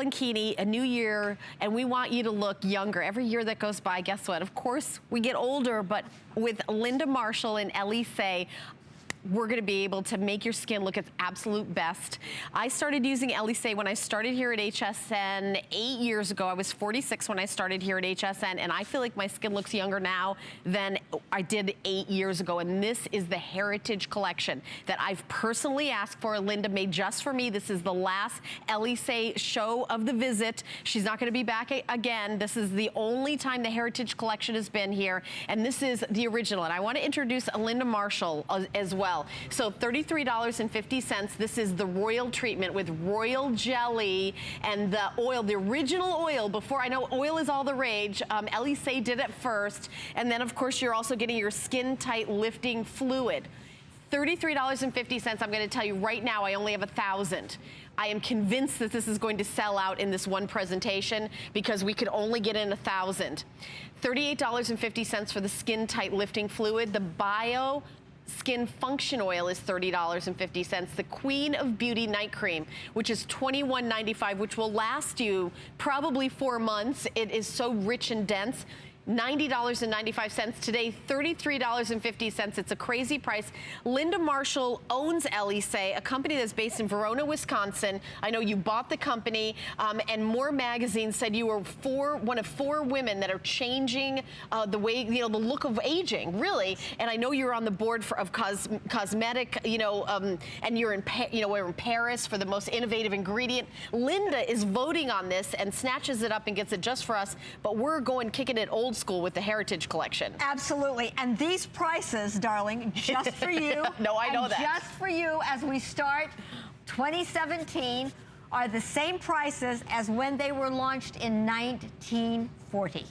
Kini, a new year, and we want you to look younger. Every year that goes by, guess what? Of course, we get older, but with Linda Marshall and Elyse, we're gonna be able to make your skin look its absolute best. I started using Elyse when I started here at HSN 8 years ago. I was 46 when I started here at HSN, and I feel like my skin looks younger now than I did 8 years ago. And this is the Heritage Collection that I've personally asked for. Linda made just for me. This is the last Elyse show of the visit. She's not gonna be back again. This is the only time the Heritage Collection has been here, and this is the original. And I wanna introduce Linda Marshall as well. So $33.50. This is the Royal Treatment with royal jelly and the oil, the original oil. Before, I know oil is all the rage. Elyse did it first. And then, of course, you're also getting your Skin Tight Lifting Fluid. $33.50. I'm going to tell you right now, I only have 1,000. I am convinced that this is going to sell out in this one presentation because we could only get in 1,000. $38.50 for the Skin Tight Lifting Fluid. The Bio Skin Function Oil is $30.50. The Queen of Beauty Night Cream, which is $21.95, which will last you probably 4 months. It is so rich and dense. $90.95 today, $33.50. It's a crazy price. Linda Marshall owns Elyse, a company that's based in Verona, Wisconsin. I know you bought the company, and More Magazine said you were one of 4 women that are changing the way, the look of aging, really. And I know you're on the board of cosmetic, and you're in, we're in Paris for the most innovative ingredient. Linda is voting on this and snatches it up and gets it just for us, but we're kicking it old school with the Heritage Collection. Absolutely. And these prices, darling, just for you. No, I know that. Just for you as we start 2017 are the same prices as when they were launched in 1940.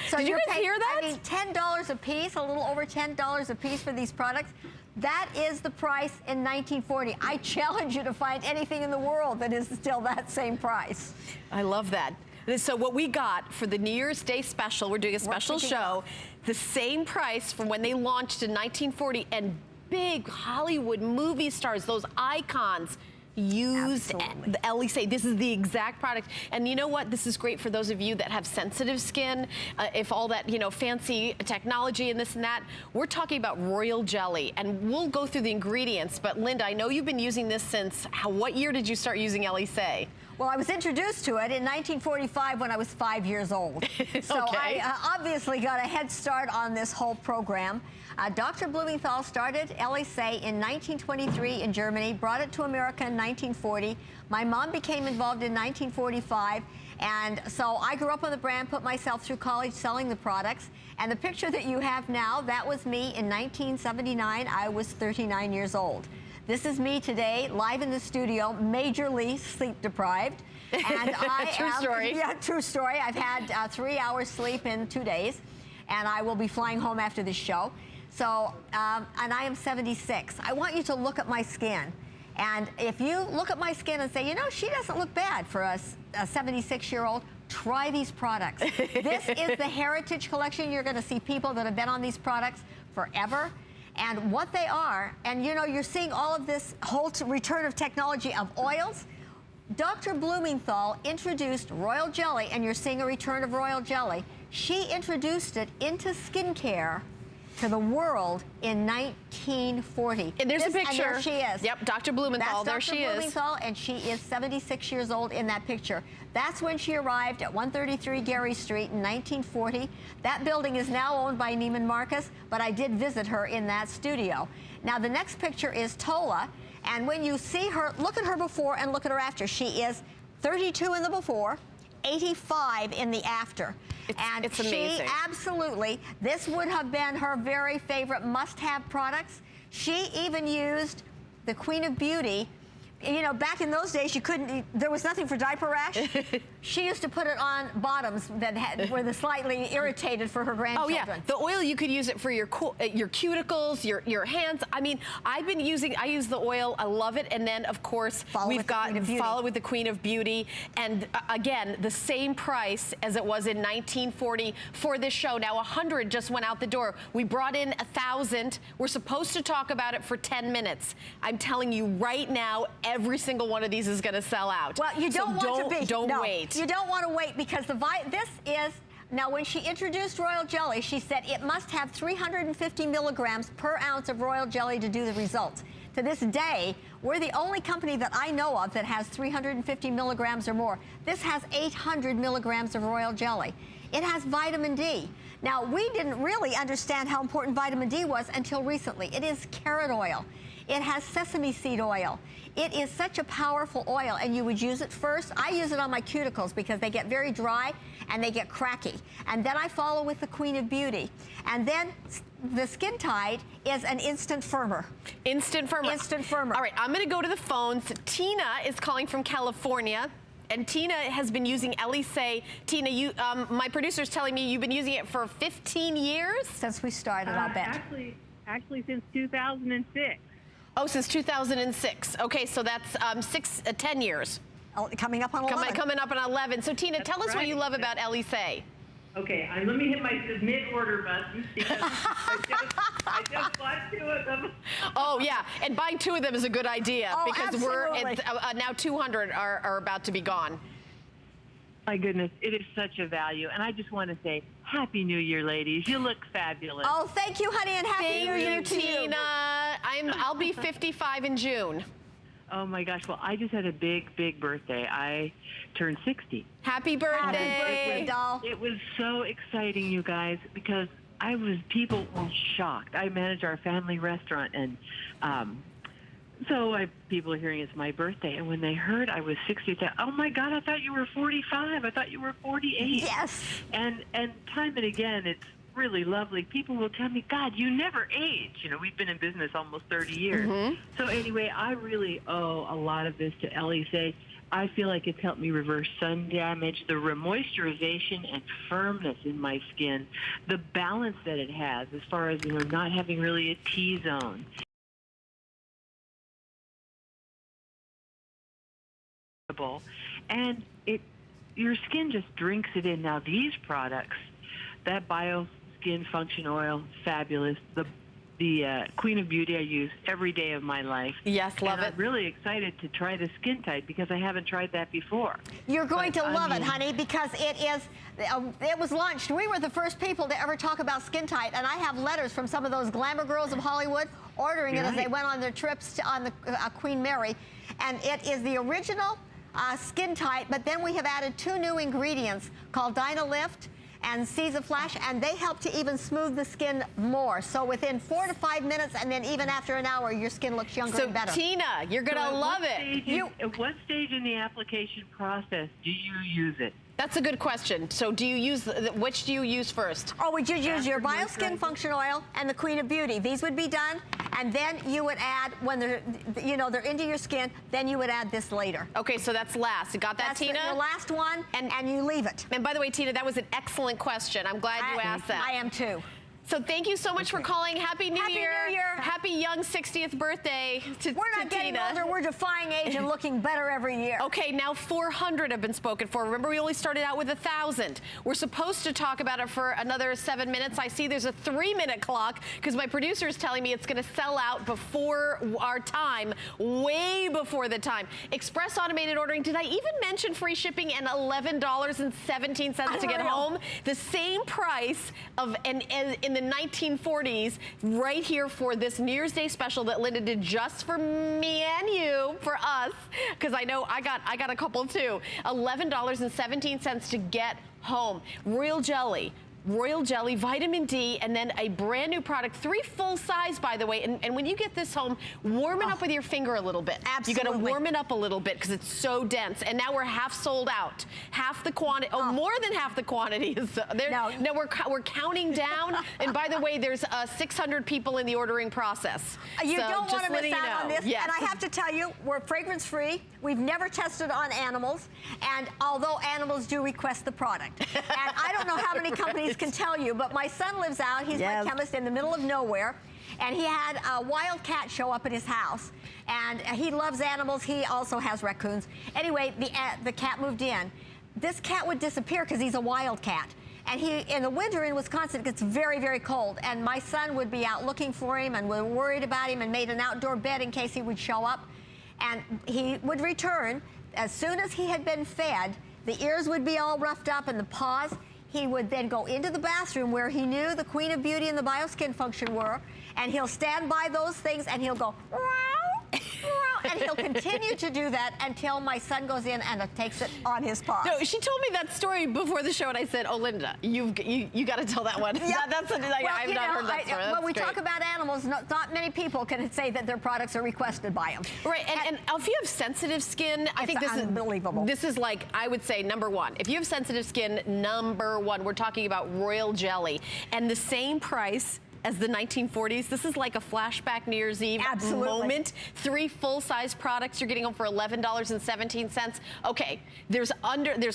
So Did you guys hear that? I mean, $10 a piece, a little over $10 a piece for these products. That is the price in 1940. I challenge you to find anything in the world that is still that same price. I love that. So what we got for the New Year's Day special, we're doing a special show, the same price from when they launched in 1940, and big Hollywood movie stars, those icons, used the Elyse. This is the exact product. And you know what? This is great for those of you that have sensitive skin. If all that, fancy technology and this and that, we're talking about royal jelly. And we'll go through the ingredients. But Linda, I know you've been using this since, what year did you start using Elyse? Well, I was introduced to it in 1945 when I was 5 years old. So okay. I obviously got a head start on this whole program. Dr. Blumenthal started Elyse in 1923 in Germany, brought it to America in 1940. My mom became involved in 1945, and so I grew up on the brand, put myself through college selling the products. And the picture that you have now, that was me in 1979. I was 39 years old. This is me today, live in the studio, majorly sleep deprived. And True story. Yeah, true story. I've had 3 hours sleep in 2 days, and I will be flying home after this show. So, and I am 76. I want you to look at my skin. And if you look at my skin and say, she doesn't look bad for a 76-year-old, try these products. This is the Heritage Collection. You're gonna see people that have been on these products forever. And what they are, and you're seeing all of this whole return of technology of oils. Dr. Blumenthal introduced royal jelly, and you're seeing a return of royal jelly. She introduced it into skincare to the world in 1940. And there's a picture. And there she is. Yep, Dr. Blumenthal, there she is. That's Dr. Blumenthal, and she is 76 years old in that picture. That's when she arrived at 133 Gary Street in 1940. That building is now owned by Neiman Marcus, but I did visit her in that studio. Now, the next picture is Tola, and when you see her, look at her before and look at her after. She is 32 in the before, 85 in the after. It's amazing. She absolutely, this would have been her very favorite must-have products. She even used the Queen of Beauty. Back in those days, there was nothing for diaper rash. She used to put it on bottoms that were slightly irritated for her grandchildren. Oh yeah, the oil, you could use it for your cuticles, your hands. I mean, I use the oil, I love it. And then of course, we've got Follow with the Queen of Beauty. And again, the same price as it was in 1940 for this show. Now 100 just went out the door. We brought in 1,000. We're supposed to talk about it for 10 minutes. I'm telling you right now, every single one of these is going to sell out. Well, you don't want to be. Don't wait. You don't want to wait because this is. Now, when she introduced royal jelly, she said it must have 350 milligrams per ounce of royal jelly to do the results. To this day, we're the only company that I know of that has 350 milligrams or more. This has 800 milligrams of royal jelly. It has vitamin D. Now, we didn't really understand how important vitamin D was until recently. It is carrot oil. It has sesame seed oil. It is such a powerful oil, and you would use it first. I use it on my cuticles because they get very dry and they get cracky. And then I follow with the Queen of Beauty. And then the Skin Tide is an instant firmer. Instant firmer. Instant firmer. All right, I'm going to go to the phones. Tina is calling from California. And Tina has been using Elyse. Tina, my producer's telling me you've been using it for 15 years? Since we started, I'll bet. Actually since 2006. Oh, since 2006. Okay, so that's 10 years. Coming up on 11. Coming up on 11. So Tina, That's tell us what right. you love about Elyse. Okay, let me hit my submit order button because I just bought 2 of them. Oh yeah, and buying 2 of them is a good idea because absolutely. now 200 are about to be gone. My goodness, it is such a value, and I just want to say Happy New Year, ladies. You look fabulous. Oh, thank you, honey, and Happy New Year to you. Tina. I'll be 55 in June. Oh my gosh, well, I just had a big birthday. I turned 60. Happy birthday. Happy birthday, doll. It was so exciting, you guys, because people were shocked. I manage our family restaurant, and people are hearing it's my birthday, and when they heard I was 60, they said, "Oh my God, I thought you were 45. I thought you were 48." Yes. And time and again, it's really lovely. People will tell me, "God, you never age." You know, we've been in business almost 30 years. Mm-hmm. So anyway, I really owe a lot of this to Elyse. I feel like it's helped me reverse sun damage, the remoisturization and firmness in my skin, the balance that it has as far as, not having really a T-zone. And your skin just drinks it in. Now, these products, that Bio Skin Function Oil, fabulous. The Queen of Beauty I use every day of my life. Yes, love it. I'm really excited to try the Skin Tide because I haven't tried that before. You're going to love it, honey, because it was launched. We were the first people to ever talk about Skin Tide, and I have letters from some of those glamour girls of Hollywood ordering it as they went on their trips on the Queen Mary. And it is the original Skin Tide, but then we have added 2 new ingredients called Dynalift and Caesar Flash, and they help to even smooth the skin more. So within 4 to 5 minutes, and then even after an hour, your skin looks younger and better. So Tina, you're gonna love it. At what stage in the application process do you use it? That's a good question. So do you use, which do you use first? Oh, would you use your Bio Skin Function Oil and the Queen of Beauty? These would be done, and then you would add, when they're into your skin, then you would add this later. Okay, so that's last. You got that, That's Tina? your last one, and you leave it. And by the way, Tina, that was an excellent question. I'm glad you asked that. I am too. So thank you so much for calling. Happy New Year. Happy New Year. Happy young 60th birthday to We're not getting Tina. older, we're defying age and looking better every year. Okay, now 400 have been spoken for. Remember, we only started out with 1,000. We're supposed to talk about it for another 7 minutes. I see there's a 3-minute clock because my producer is telling me it's going to sell out before our time, way before the time. Express automated ordering. Did I even mention free shipping and $11.17 to get home? The same price of in the 1940s, right here for this New Year's Day special that Linda did just for me and you, for us, because I know I got a couple too. $11.17 to get home. Royal jelly, vitamin D, and then a brand new product, 3 full size, by the way. And when you get this home, warm it up with your finger a little bit. Absolutely. You got to warm it up a little bit because it's so dense. And now we're half sold out. Half the quantity, more than half the quantity is there. No, we're counting down. And by the way, there's 600 people in the ordering process. You don't want to miss out on this. Yes. And I have to tell you, we're fragrance free. We've never tested on animals. And although animals do request the product. And I don't know how many companies can tell you, but my son lives out. He's my chemist in the middle of nowhere. And he had a wild cat show up at his house. And he loves animals. He also has raccoons. Anyway, the cat moved in. This cat would disappear because he's a wild cat. And in the winter in Wisconsin, it gets very, very cold. And my son would be out looking for him, and we're worried about him and made an outdoor bed in case he would show up. And he would return. As soon as he had been fed, the ears would be all roughed up and the paws. He would then go into the bathroom where he knew the Queen of Beauty and the Bioskin function were, and he'll stand by those things and he'll go, and he'll continue to do that until my son goes in and takes it on his paws. No, she told me that story before the show, and I said, "Oh, Linda, you got to tell that one." Yeah. That's I've not heard that story. When we talk about animals, not many people can say that their products are requested by them. Right, and if you have sensitive skin, I think this is unbelievable. This is like, I would say, #1. If you have sensitive skin, #1. We're talking about royal jelly, and the same price as the 1940s. This is like a flashback New Year's Eve moment. 3 full-size products you're getting them for $11.17. Okay, there's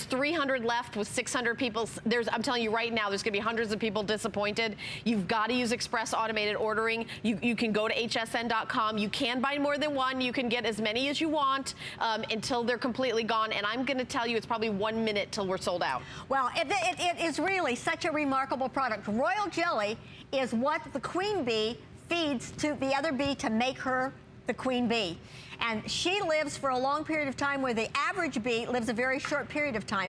300 left with 600 people. I'm telling you right now, there's going to be hundreds of people disappointed. You've got to use express automated ordering. You can go to hsn.com. You can buy more than one. You can get as many as you want until they're completely gone. And I'm going to tell you, it's probably 1 minute till we're sold out. Well, it is really such a remarkable product. Royal jelly is what the queen bee feeds to the other bee to make her the queen bee. And she lives for a long period of time where the average bee lives a very short period of time.